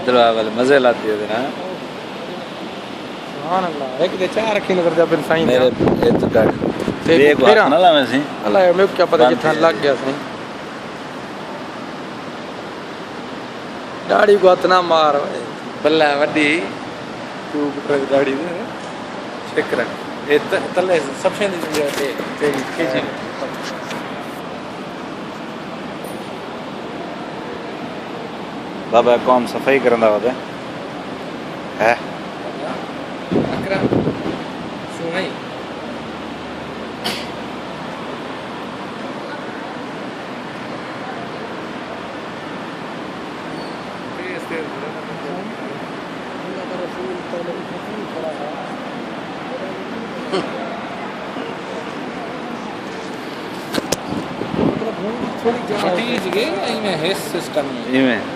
दिलवा वाले मजे लाती है ना। सुभान अल्लाह एक दे चार रखी नगर जा फिर साईं मेरे ये तो डर ते एक फिर बात ना ला मैं सी अल्लाह मैं क्या पता जिथा लग गया सही दाढ़ी को इतना मार बल्ला वड्डी तू ट्रक दाढ़ी दे चेक रख ये तले सबसे दी तेरी खींची बाबा कौम सफाई करंदा होता है अकरम सुनाई छोटी जगह में है सिस्टम में